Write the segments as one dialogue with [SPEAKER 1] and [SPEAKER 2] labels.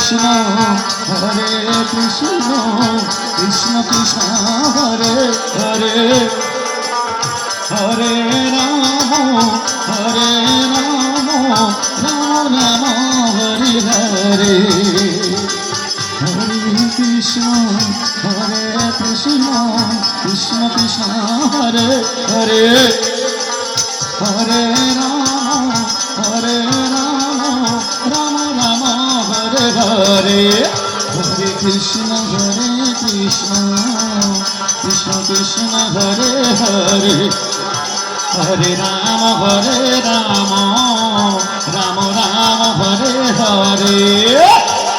[SPEAKER 1] Krishna Hare Krishna Krishna Krishna Hare Hare Hare Ram Ram Ram Hare Hare Hare Krishna Hare Krishna Krishna Krishna Hare Hare Hare Ram Ram Ram Hare Hare Hare Krishna Krishna Krishna Hare Hare Hare Ram Ram Ram Hare Hare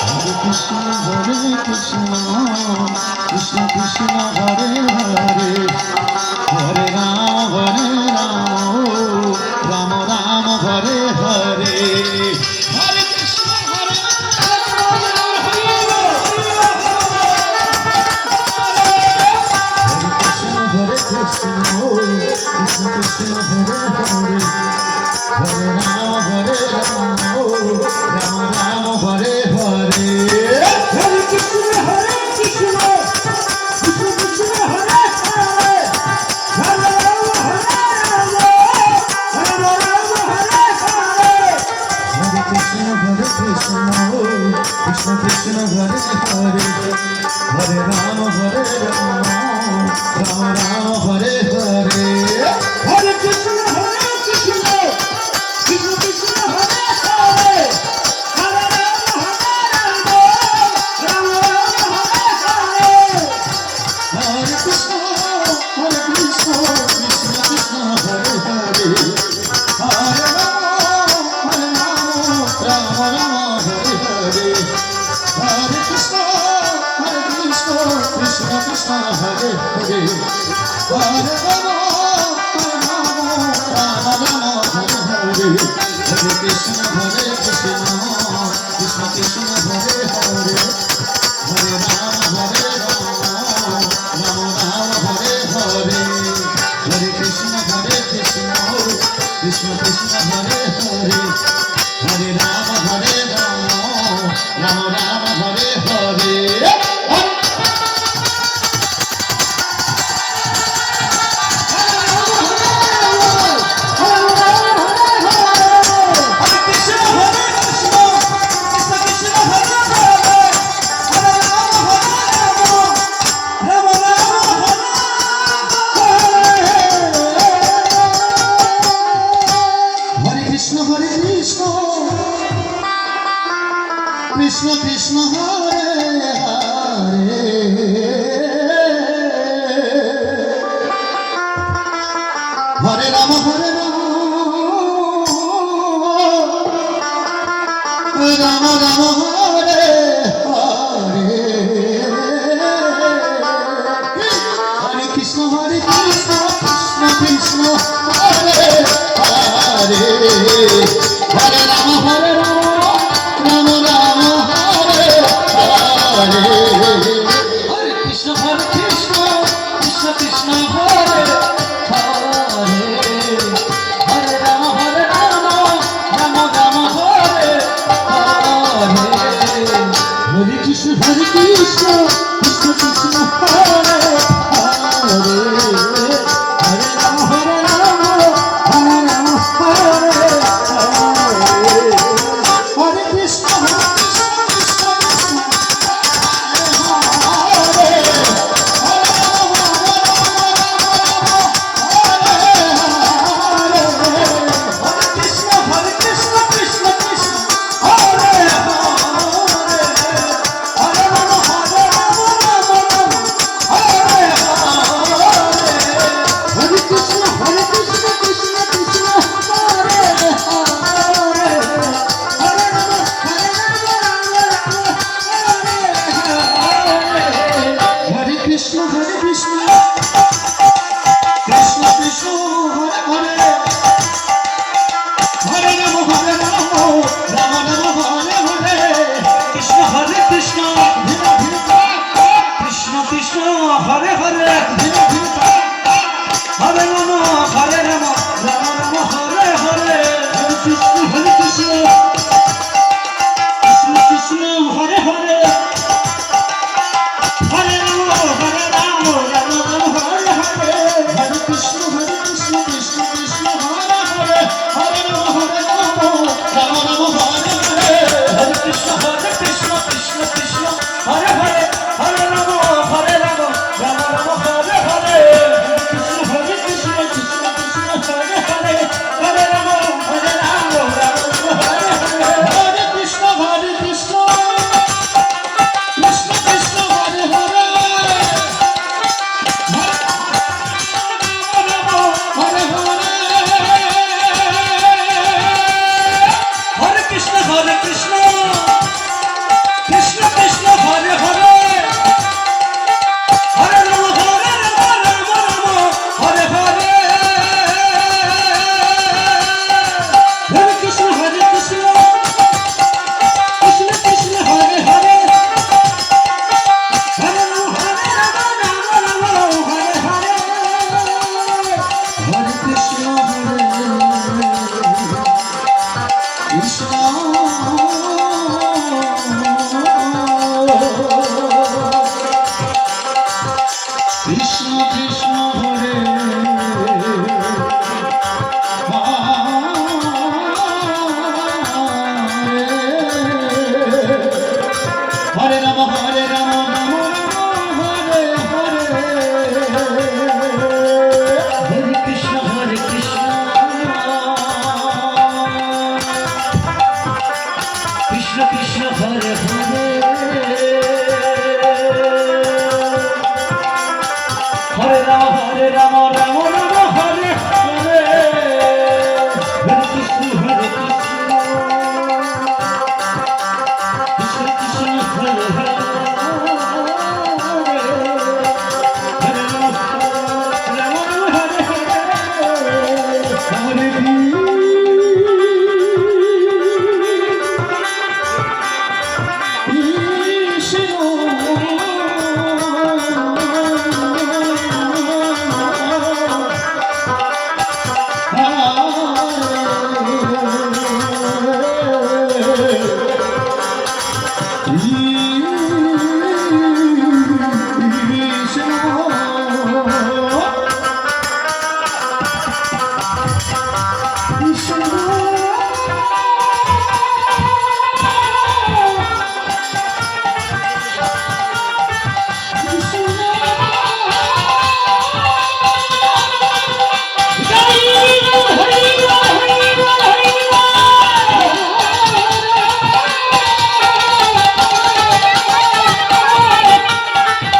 [SPEAKER 1] Hare Krishna Krishna Krishna Hare Hare Hare Ram Ram Ram Hare Hare Hare Krishna Hare Krishna Krishna Hare Hare Hare Ram Ram Ram Hare Hare Hare Krishna Krishna Krishna Hare Hare Hare Ram Hare Krishna Krishna Krishna Hare Hare Hare Ram Ram Hare Hare Hare Krishna Krishna Krishna Hare Hare Hare Ram Ram Hare Hare Krishna Krishna Krishna Hare Hare Hare Ram Hare Hare Hare Krishna Krishna Krishna Hare Hare Hare Hare Krishna Krishna Krishna Hare Hare Hare Ram Ram Hare Hare Hare Krishna Krishna Krishna Hare Hare Hare Ram Ram Hare Hare Krishna Krishna Hare Hare Hare Ram Ram Hare Hare Hare Krishna Krishna Krishna Hare Hare Hare Ram Ram Ram Hare Hare Hare Krishna Krishna Krishna Hare Hare Hare Ram Ram Ram Hare Hare Hare Krishna Krishna Krishna Hare Hare Hare Ram Ram Hare Hare Krishna Krishna Krishna Hare Hare Ram Hare Ram Ram Ram Hare Hare Hare Krishna Krishna Krishna Hare Hare